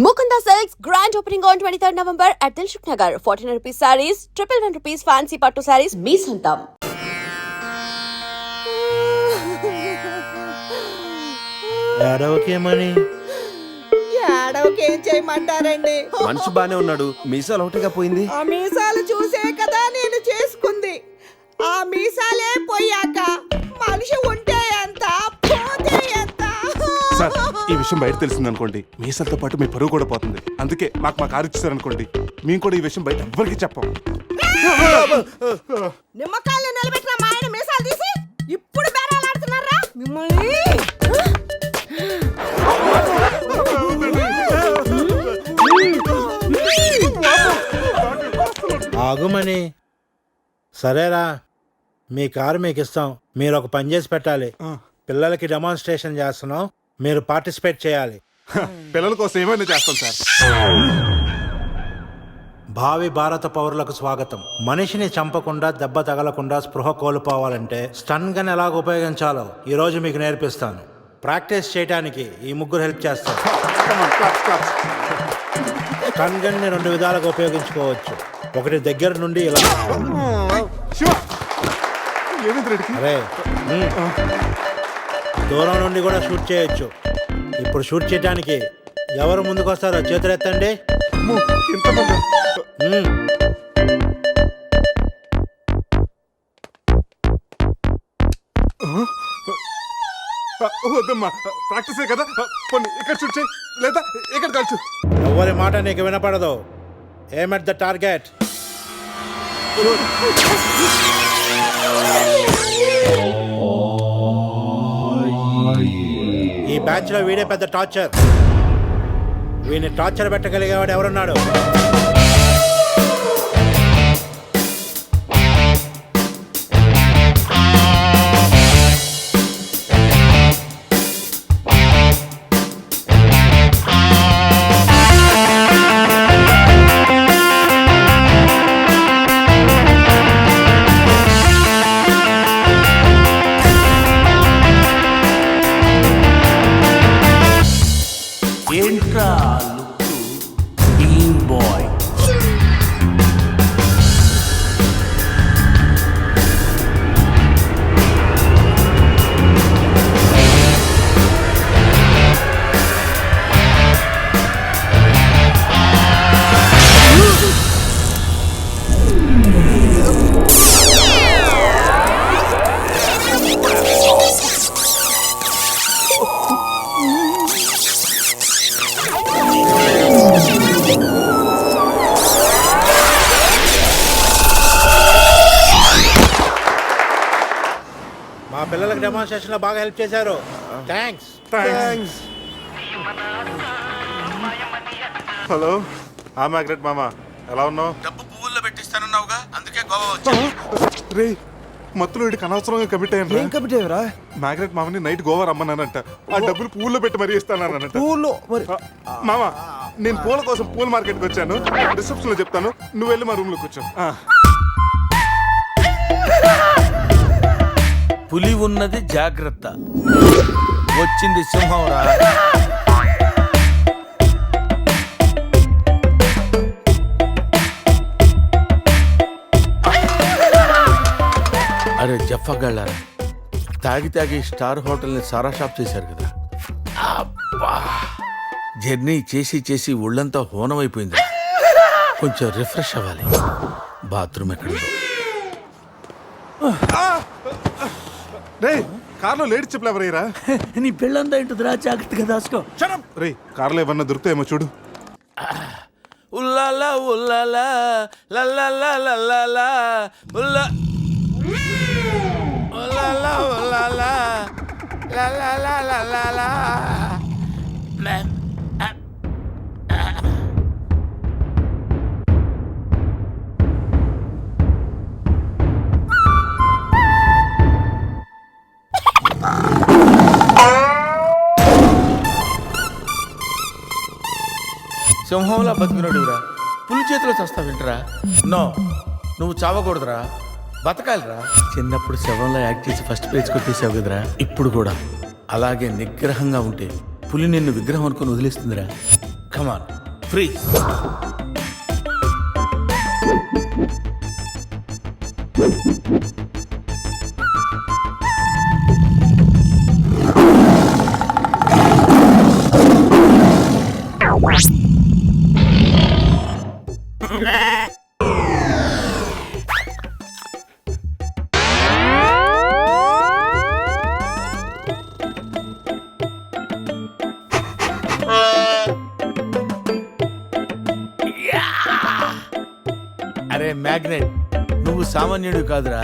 Mukunda Silks grand opening on 23rd November at Dilshuk Nagar. 1400 rupees sarees, 111 rupees fancy pattu sarees, me santam. ఏడవకేమని ఏడవకేం చేయమంటారండి? మనిషి బానే ఉన్నాడు, మీసాలు ఒకటిగా పోయింది. ఆ మీసాలు చూసే కదా నేను చేసుకుంది. ఆ మీసాలే పోయాక మనిషి ఉంటే ఎంత పోతే ఎంత. సార్, ఈ విషయం బయట తెలిసిందనుకోండి మీసాలతో పాటు మీ పరువు కూడా పోతుంది. అందుకే మాకు మా కారు ఇచ్చారనుకోండి, మేము కూడా ఈ విషయం బయట ఎవ్వరికి చెప్పం. నిమ్మకాయలు నిలబెట్టిన మా ఆయన మీసాలు తీసి ఇప్పుడు బేరాలాడుతున్నారా మిమ్మల్ని? ఆగుమని. సరేరా, మీ కారు మీకు ఇస్తాం. మీరు ఒక పని చేసి పెట్టాలి. పిల్లలకి డెమాన్స్ట్రేషన్ చేస్తున్నాం, మీరు పార్టిసిపేట్ చేయాలి. పిల్లల కోసం ఏమైనా చేస్తాం సార్. భావి భారత పౌరులకు స్వాగతం. మనిషిని చంపకుండా, దెబ్బ తగలకుండా స్పృహ కోల్పోవాలంటే స్టన్ గన్ ఎలాగ ఉపయోగించాలో ఈరోజు మీకు నేర్పిస్తాను. ప్రాక్టీస్ చేయడానికి ఈ ముగ్గురు హెల్ప్ చేస్తారు. స్టన్ గన్ ని 2 విధాలుగా ఉపయోగించుకోవచ్చు. ఒకటి దగ్గర నుండి ఇలా, అరే దూరం నుండి కూడా షూట్ చేయొచ్చు. ఇప్పుడు షూట్ చేయడానికి ఎవరు ముందుకు వస్తారో చేతులు ఎత్తండి. వద్దమ్మా, ప్రాక్టీసే కదా. కొన్ని ఇక్కడ షూట్ చేయి, లేదా ఇక్కడ కాల్చు. ఎవరి మాట నీకు వినపడదు. ఏమ్ ఎట్ ద టార్గెట్. ఈ బ్యాచ్ లో వీడే పెద్ద టార్చర్. వీడిని టార్చర్ పెట్టగలిగేవాడు ఎవరున్నాడు? ఏంట్రా లుక్కు బీన్ బాయ్. మా పిల్లలకు డెమాన్స్ట్రేషన్ లో బాగా హెల్ప్ చేశారు. థ్యాంక్స్. హలో, మ్యాగ్రెట్ మామ, ఎలా ఉన్నావు? డబ్బు పువ్వుల్లో పెట్టిస్తానన్నావుగా, అందుకే గోవా వచ్చా. రే, మత్తులో వీడికి అనవసరంగా కమిట్ అయ్యాను. ఏం కమిట్ అయ్యారా? మ్యాగ్రెట్ మామని నైట్ గోవా రమ్మన్నానంట. ఆ డబ్బులు పువ్వుల్లో పెట్టి మరీ ఇస్తానంట. పువ్వుల్లో మరి మామ, నేను పూల కోసం పూల మార్కెట్కి వచ్చాను. రిసెప్షన్ లో చెప్తాను, నువ్వు వెళ్ళి మా రూమ్ లో కూర్చో. పులి ఉన్నది జాగ్రత్త, వచ్చింది సింహం రా. అరే జఫ్ఫగాళ్ళారా, తాగి తాగి స్టార్ హోటల్ని సారా షాప్ చేశారు కదా. అబ్బా, జర్నీ చేసి చేసి ఒళ్ళంతా హోనమైపోయింది. కొంచెం రిఫ్రెష్ అవ్వాలి. బాత్రూమ్ ఎక్కడుందో. రే, కార్లో లేడీ చెప్పులు ఎవరయ్యరా? నీ పెళ్ళంతా ఇంటుందిరా, జాగ్రత్తగా దాసుకో. రే, కార్లో ఏమన్నా దొరుకుతాయేమో చూడు. ఉల్లాలా ఉల్లాలా లల్లాలా లల్లాలా ఉల్లా ఉల్లాలా ఉల్లాలా లల్లాలా లల్లాలా. సింహంలా బతికినోడురా, పులి చేతిలో చస్తావింటరా? నో, నువ్వు చావకూడదురా, బతకాలిరా. చిన్నప్పుడు శవంలో యాక్ట్ చేసి ఫస్ట్ ప్రైజ్ కొట్టేసావు కదరా, ఇప్పుడు కూడా అలాగే నిగ్రహంగా ఉంటే పులి నిన్ను విగ్రహం అనుకుని వదిలేస్తుందిరా. Come on free. అరే మ్యాగ్నెట్, నువ్వు సామాన్యుడు కాదురా.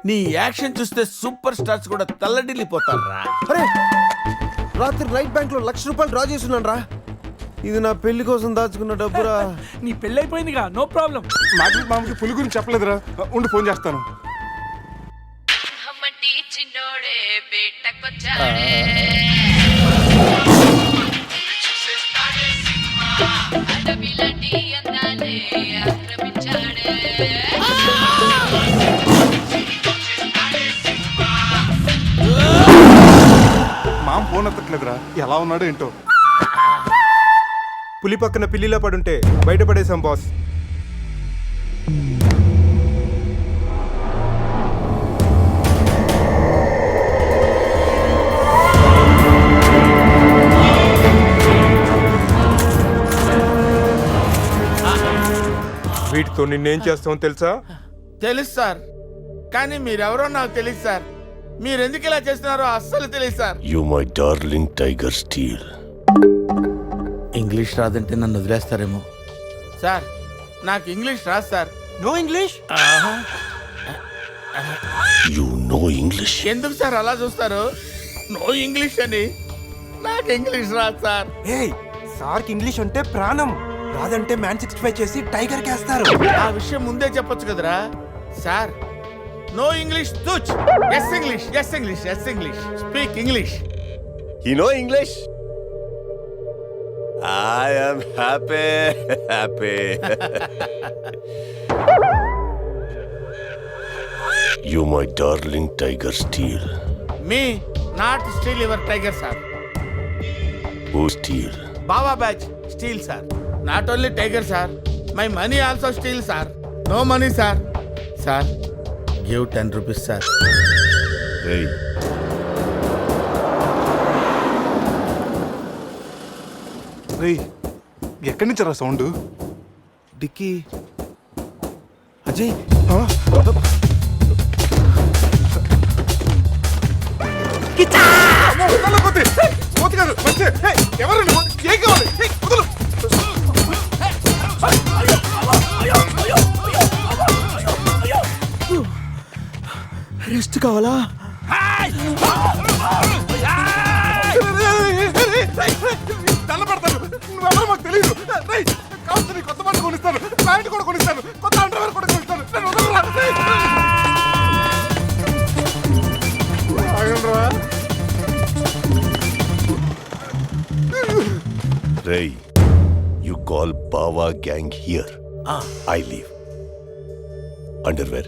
నీ యాక్షన్ చూస్తే సూపర్ స్టార్స్ కూడా తల్లడిల్లిపోతారా. అరే రాత్రి రైట్ బ్యాంక్ లో ₹1,00,000 డ్రా చేస్తున్నాను రా. ఇది నా పెళ్లి కోసం దాచుకున్న డబ్బురా. నీ పెళ్ళైపోయిందిగా, నో ప్రాబ్లం. మామకి పులి గురించి చెప్పలేదురా. ఉండి ఫోన్ చేస్తాను. హమ్మటి చిన్నోడే బేటకొచ్చాడే అడవిలాంటి అందాలే ఆక్రమించాడే మామ ఫోన్ ఎత్తట్లేదురా. ఎలా ఉన్నాడో ఏంటో. పులి పక్కన పిల్లిలా పడుంటే బయటపడేశాం బాస్. వీటితో నిన్నేం చేస్తామో తెలుసా? తెలుసు సార్, కానీ మీరెవరో నాకు తెలియదు సార్. మీరెందుకు ఇలా చేస్తున్నారో అస్సలు తెలియదు sir. You my darling Tiger Steel. English రాదంటే నన్ను వదిలేస్తారేమో సార్. నాకు ఇంగ్లీష్ రాదు sir. No English? You know English. ఎందుకు సార్ అలా చూస్తారు? నో ఇంగ్లీష్ అని. నాకు ఇంగ్లీష్ రాదు సార్. ఏయ్, సార్కి ఇంగ్లీష్ అంటే ప్రాణం. రాదంటే మ్యాన్ 65 చేసి టైగర్ కేస్తారు. ఆ విషయం ముందే చెప్పొచ్చు కదరా sir. No English touch. Yes English, yes English, yes English. Speak English. You know English? I am happy. You my darling Tiger Steel. Me not steal your tiger sir. Who Steel? Baba batch steal sir. Not only tiger sir, my money also steal sir. No money sir. Sir give 10 rupees sir. Hey. రేయ్, ఎక్కడి నుంచి రా sound? Dicky Ajay, rest కావాలా? తెల్లబడతాను. నువ్వెవరో మాకు తెలియదు. కావచ్చు నీ కొత్త బట్టలు కొనిస్తాను, ప్యాంట్ కూడా కొనిస్తాను, కొత్త అండర్వేర్ కూడా కొనిస్తాను. నేను వదలరా. ఆగండ్రా. Ray, you call Bawa gang here. I leave. Underwear.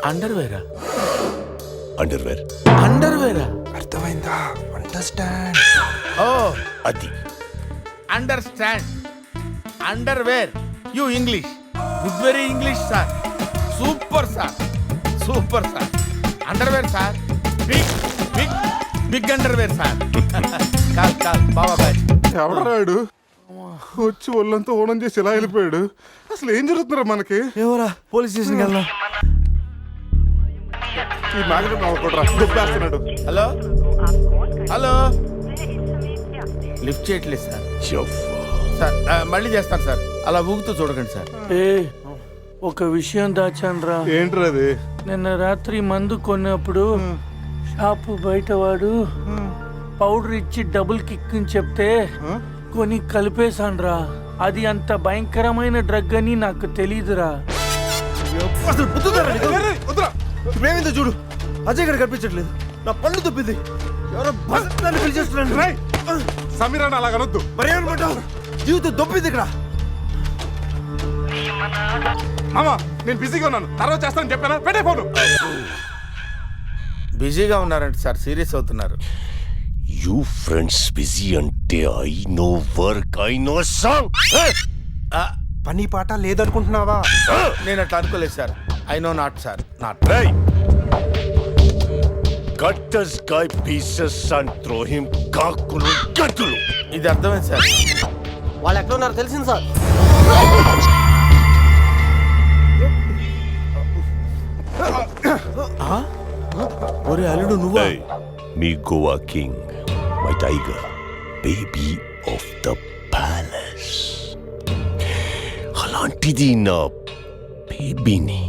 అండర్వేరా? Underwear. అండర్వేరా? అర్థమైందా? అండర్స్టాండ్. ఓ Adi. Understand. Underwear. You English. Good very English sir. Super sir, super sir. Underwear sir. Big big big underwear sir. Call call బాబా batch. ఎవడరాడు వచ్చి ఒళ్ళంతా ఓనం చేసి ఇలా వెళ్ళిపోయాడు? అసలు ఏం జరుగుతుందిరా మనకి? ఎవరా? పోలీస్ స్టేషన్కి వెళ్దాం. ఈ మ్యాగ్నెట్ నవ్వకూడరా, దుబ్బేస్తున్నాడు. హలో హలో, లిఫ్ట్ చేయట్లేదు సార్. సార్ మళ్ళీ చేస్తాను సార్. అలా ఊగుతూ చూడకండి సార్. ఒక విషయం దాచాన్రా. ఏంట్రా అది? నిన్న రాత్రి మందు కొన్నప్పుడు షాపు బయటవాడు పౌడర్ ఇచ్చి డబుల్ కిక్ అని చెప్తే కొని కలిపేశాన్రా. అది అంత భయంకరమైన డ్రగ్ అని నాకు తెలీదురా. అసలు ఇప్పుడేమైందో చూడు. అజయ్ గడ కనిపించట్లేదు. నా పళ్ళు తప్పింది. ఎవరో నన్ను పిలిచేస్తున్నాను. సమీరాన్ని అలాగనొద్దు. మరేమనుకుంటావు? జీవితం దొప్పింది ఇక్కడ. మామా నేను బిజీగా ఉన్నాను, తర్వాత చేస్తానని చెప్పానా? పెట్టే ఫోను. బిజీగా ఉన్నారంట సార్. సీరియస్ అవుతున్నారు. You friends busy ante I know work, I know song. పని పాట లేదనుకుంటున్నావా? నేను అట్లా అనుకోలేదు sir. I know not sir, not. Hey! Cut this guy pieces and throw him కాకులు గంతులు. ఇది అర్థమైంది సార్. వాళ్ళు ఎక్కడ ఉన్నారో తెలిసింది సార్. ఒరే అల్లుడు నువ్వు Hey, me Goa king, my tiger, baby of the palace. అలాంటిది నా బేబీని.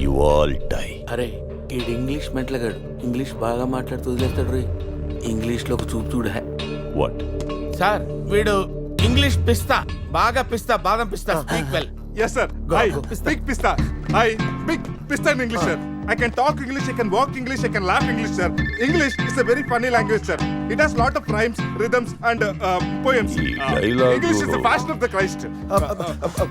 You all die. అరే ఈడు ఇంగ్లీష్ మెంట్లగాడు. ఇంగ్లీష్ బాగా మాట్లాడుతూ వదిలేస్తాడు రే. ఇంగ్లీష్లో ఒక చూపు చూడ. What? సార్ వీడు ఇంగ్లీష్ పిస్తా, బాగా పిస్తా, బాదం పిస్తా. Speak well. Yes, sir. I speak pista. I speak pista in English, sir. I can talk English, I can walk English, I can laugh English, sir. English is a very funny language, sir. It has lot of rhymes, rhythms, and poems. dialogue- English is the fashion of the Christ.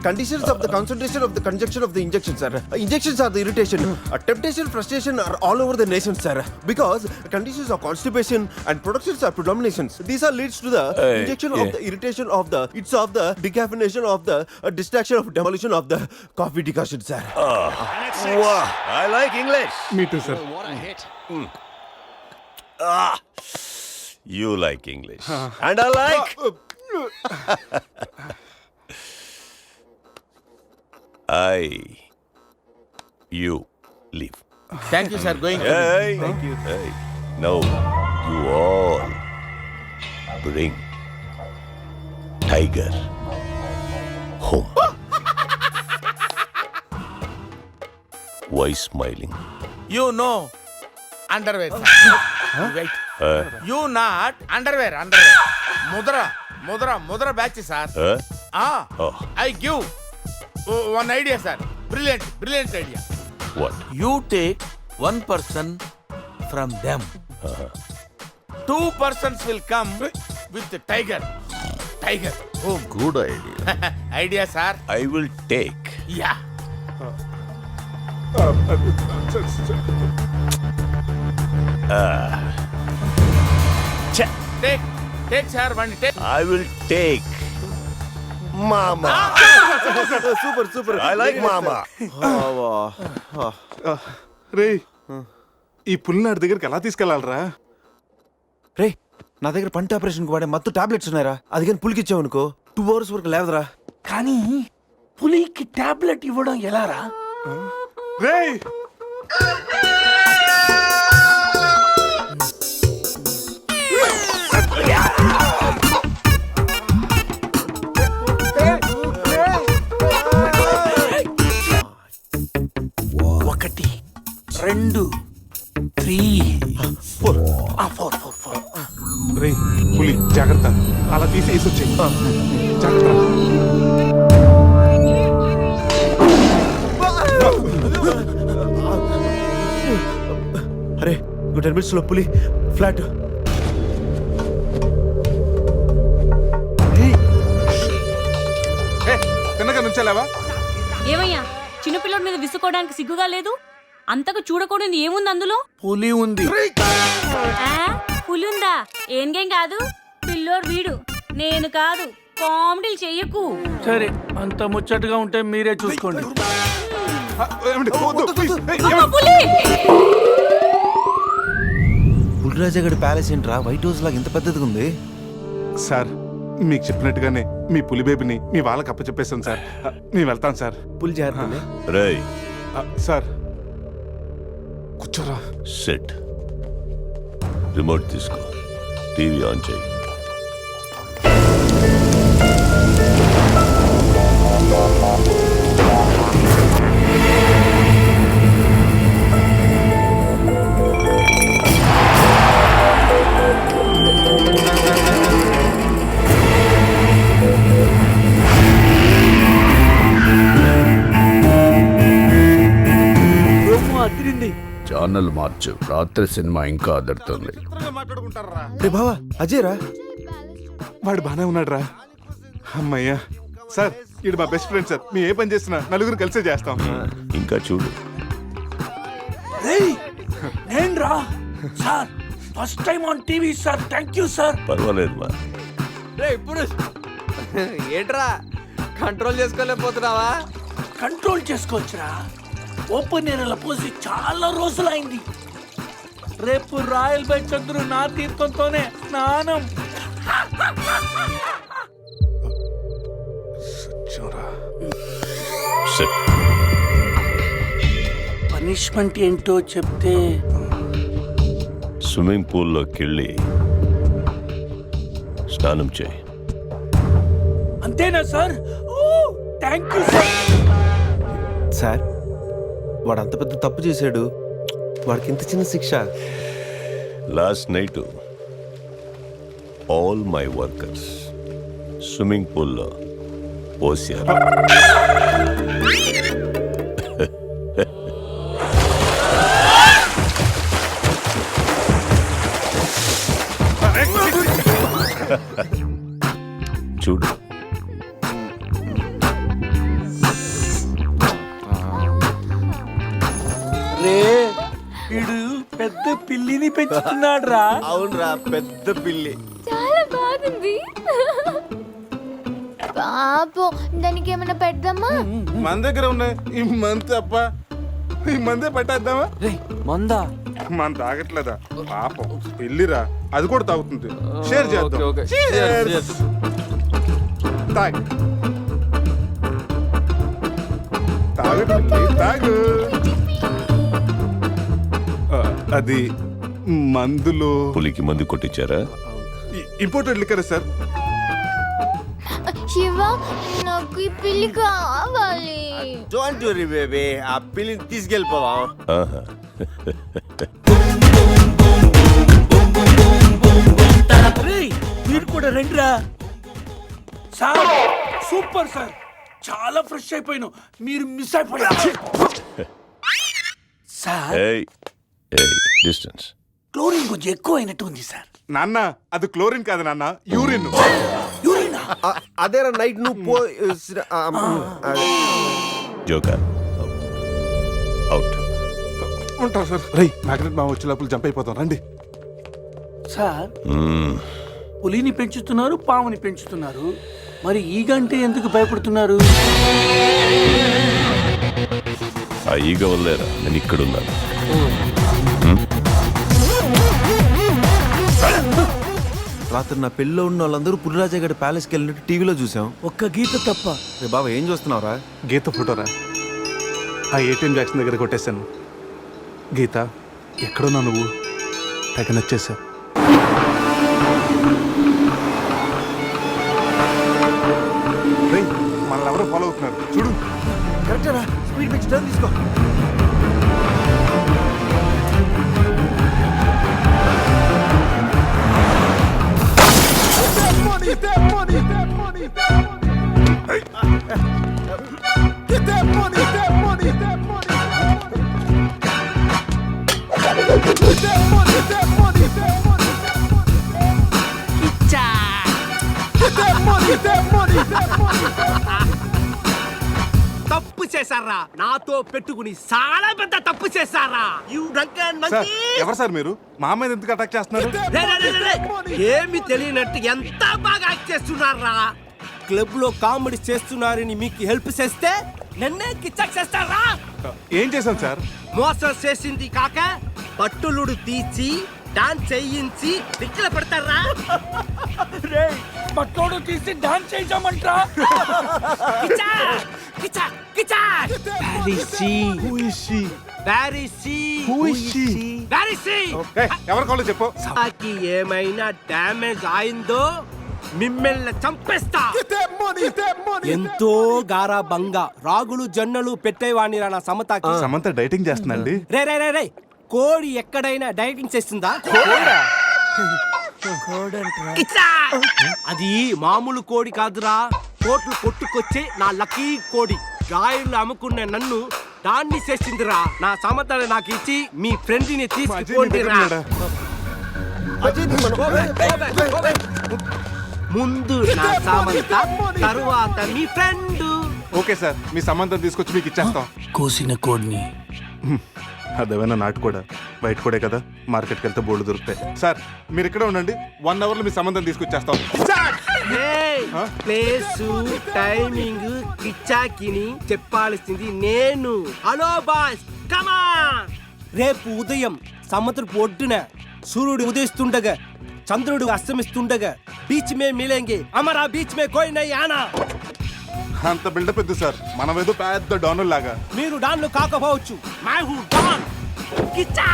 Conditions of the concentration of the conjunction of the injection, sir. Injections are the irritation. Temptation, frustration are all over the nation, sir. Because conditions of constipation and productions are predominations. These are leads to the injection of the irritation of the, it's of the decaffeination of the distraction of demolition of the coffee decoction, sir. Wow, I like English. Me too, sir. You like English. And I like. You leave. Thank you sir. Going. Hey. Thank you. Hey. Now, you all bring Tiger home. Why smiling? You no underwear. Right. You not underwear. ముద్ర batch sir. Oh. I give one idea sir. Brilliant idea. What? You take 1 person from them. 2 persons will come with the tiger home. Good idea. Idea sir. I will take. Yeah. Take sir, one take. I will take. Mama. Super. I like Mama. రే ఈ పుల్లినాడి దగ్గరికి ఎలా తీసుకెళ్ళాలరా? రే నా దగ్గర పంట operation వాడే మత్తు tablets ఉన్నాయరా. అది కానీ పులికిచ్చావు అనుకో 2 hours వరకు లేవదరా. కానీ పులికి టాబ్లెట్ ఇవ్వడం ఎలారా? రే ఒకటి 2 3 4. రే పులి జాగ్రత్త, అలా తీసి వేసొచ్చాయి. జాగ్రత్త. అరే 10 minutes లో పులి ఫ్లాట్. తిన్నగా నుంచాలేవా? ఏమయ్యా చిన్నపిల్లడి మీద విసుకోవడానికి సిగ్గుగా లేదు? అంతగా చూడకూడదు ఏముంది అందులో? పులి ఉంది. పులి ఉందా? ఏం కాదు, పిల్లోడు వీడు, నేను కాదు. కామెడీలు చెయ్యకు. సరే, అంత ముచ్చటగా ఉంటే మీరే చూసుకోండి. పులిరాజగడ్ ప్యాలెస్ ఏంట్రా వైట్ హౌస్ లాగా ఇంత పెద్దదిగా ఉంది? సార్ మీకు చెప్పినట్టుగానే మీ పులి బేబీని మీ వాళ్ళకి అప్పచెప్పేస్తాను సార్. మేము వెళ్తాం సార్. పులి జాగ్రత్త. Ray. సార్ కూర్చోరా. Sit. రిమోట్ తీసుకో, టీవీ ఆన్ చేయి. ఛానల్ మార్చు, రాత్రి సినిమా ఇంకా అదరుతుంది. రే బావా అజయ్ రా. వాడు బానే ఉన్నాడు రా. అమ్మయ్యా. సార్ ఇది మా బెస్ట్ ఫ్రెండ్ సార్. మీ ఏ పని చేస్తున్నా నలుగురు కలిసే చేస్తాం. ఇంకా చూడు. నేను రా sir, first time on TV sir. Thank you sir. పర్వాలేదు మా. ఇప్పుడు ఏంట్రా కంట్రోల్ చేసుకోలేకపోతున్నావా? కంట్రోల్ చేసుకోవచ్చురా. ఓపెన్ ఏరియాలో పోసి చాలా రోజులైంది. రేపు రాయల్ బై చంద్రు నా తీర్థంతోనే స్నానం. పనిష్మెంట్ ఏంటో చెప్తే. స్విమ్మింగ్ పూల్లోకి వెళ్ళి స్నానం చేయి. అంతేనా sir? Thank you sir. Sir వాడు అంత పెద్ద తప్పు చేశాడు, వాడికి ఇంత చిన్న శిక్ష. Last night all my workers swimming పూల్లో పోసారు. చూడు, రే వీడు పెద్ద పిల్లిని పెంచుతున్నాడు రా. అవునరా, పెద్ద పిల్లి. చాలా బాగుంది. పాపం దానికి ఏమైనా పెడదామా? మన దగ్గర ఉన్నాయి ఈ మంత్ తప్ప. ఈ మందే పట్టేద్దామా? మందా? మన తాగట్లేదా పాపం, పెళ్ళిరా, అది కూడా తాగుతుంది. షేర్ చేద్దాం. Cheers. తాగు తాగు తాగు. అది మందులో పులికి మందు కొట్టించారా? Imported liquor sir. శివ, నాకు ఈ పిల్లి కావాలి. డోంట్ వరీ బేబీ, ఆ పిల్లిని తీసుకెళ్ళిపోవా. ఆహా. మీరు కూడా రండిరా. సార్ సూపర్ సార్, చాలా ఫ్రెష్ అయిపోయినావు. మీరు మిస్ అయిపోయారు సార్. ఏయ్ ఏయ్, డిస్టెన్స్. క్లోరిన్ కొంచెం ఎక్కువ అయినట్టు ఉంది సార్. నాన్న అది క్లోరిన్ కాదు నాన్న, యూరిన్. యూరినా? అదేరా నైట్ నువ్వు పో. Joker out. ఉంటాం సార్. రై మ్యాగ్నెట్ మా వచ్చే లోపల జంప్ అయిపోతాం. రండి సార్. పులిని పెంచుతున్నారు, పాముని పెంచుతున్నారు, మరి ఈగంటే ఎందుకు భయపడుతున్నారు? ఆ ఈగ వల్లేరా నేను ఇక్కడున్నాను. రాత్రి నా పెళ్ళిలో ఉన్న వాళ్ళందరూ పులిరాజా గడి ప్యాలెస్కి వెళ్ళినట్టు టీవీలో చూసాం. ఒక్క గీత తప్ప. రే బాబా, ఏం చూస్తున్నావురా? గీత ఫోటోరా. ఆ ఏటీఎం జాక్సన్ దగ్గర కొట్టేశాను. గీత ఎక్కడున్నా నువ్వు? తెగ నచ్చేసావు. మనల్ని ఎవరో ఫాలో అవుతున్నారు చూడు. కరెక్టరా, స్పీడ్ పెంచి టర్న్ తీసుకో. తప్పు చేశారా? నాతో పెట్టుకుని చాలా పెద్ద తప్పు చేశారా? ఎవరు సార్ మీరు? మా మీద ఎందుకు అటాక్ చేస్తున్నారు? ఏమి తెలియనట్టు ఎంత బాగా యాక్ట్ చేస్తున్నారా? క్లబ్ లో కామెడీ చేస్తున్నారని మీకు హెల్ప్ చేస్తే నన్నే కిచ్చక్ చేస్తారా? ఏం చేశాను సార్? మోసం చేసింది కాక పట్టులుడు తీసి డాన్స్ చేయించి దిక్కులు పెడతారా? పట్టోడు తీసి డాన్స్ చేయించామంటరా? ఎవరి కాళ్ళు చెప్పు. ఏమైనా డ్యామేజ్ అయిందో మిమ్మల్ని చంపేస్తా. ఎంతో గారాబంగా రాగులు జొన్నలు పెట్టేవాణి నా సమతకి. సమంత డైటింగ్ చేస్తుందండి. రే రే రే రే, కోడి ఎక్కడైనా డైటింగ్ చేస్తుందా? ఇట్లా. అది మామూలు కోడి కాదురా, కోట్లు కొట్టుకొచ్చే నా లక్కీ కోడి. గాయలు అమ్ముకున్న నన్ను దాన్ని చేసిందిరా. నా సమతని నాకు ఇచ్చి మీ ఫ్రెండ్ ని తీసుకోండిరా. ముందు నా సామంత, తరువాత మీ ఫ్రెండ్. ఓకే సార్, మీ సంబంధం తీసుకొచ్చి మీకు ఇచ్చేస్తాం. కోసిన కోడిని అదేమైనా నాటు కూడా బయట కూడా కదా, మార్కెట్కి వెళ్తే బోర్డు దొరుకుతాయి. సార్ మీరు ఇక్కడే ఉండండి, 1 అవర్లో మీ సంబంధం తీసుకొచ్చేస్తాం. ప్లేస్ టైమింగ్ కిచ్చాకిని చెప్పాల్సింది నేను. హలో బాస్, కమా. రేపు ఉదయం సముద్రపు ఒడ్డున సూర్యుడు ఉదయిస్తుండగా చంద్రుడు అస్తమిస్తుండగా బీచ్ మే మిలేంగే, అమరా బీచ్ మే కోయి నై ఆనా. అంత బిల్డప్ ఎద్దు సార్, మనం ఏదో పెద్ద డానుల్ లాగా. మీరు డాన్లు కాకపోవచ్చు, my who don. Kichcha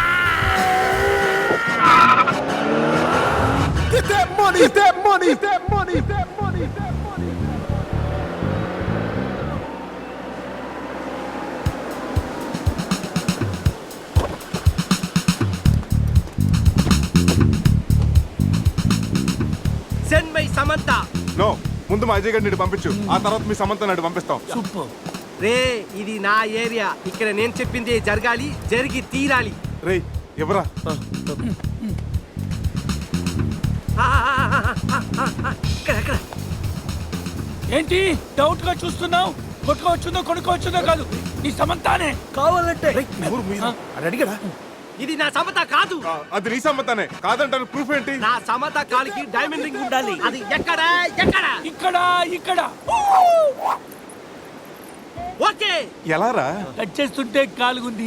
Get that money! Get that money! Get that money! Get that money! Get that money! Send my Samantha. No, ముందు మా అజయ్ గారిని పంపించు, ఆ తర్వాత మీ సమంత నాడు పంపిస్తాం. సూపర్. రే ఇది నా ఏరియా, ఇక్కడ నేను చెప్పింది జరగాలి, జరిగి తీరాలి. రే ఎవరా? ఇక్కడ ఏంటి డౌట్ గా చూస్తున్నావు? కొట్టుకోవచ్చుందో కొనుక్కోవచ్చుందో కాదు, నీ సమంతానే కావాలంటే. అడిగాడా? ఇది నా సమత కాదు. అది నీ సమ్మతానే కాదంటారు, ప్రూఫ్ ఏంటి? నా సమత కాలికి డైమండ్ రింగ్ ఉండాలి. అది ఎక్కడ ఎక్కడ? ఇక్కడ ఇక్కడ ఓకే. ఎలా రా? టచ్ చేస్తుంటే కాలుగుంది.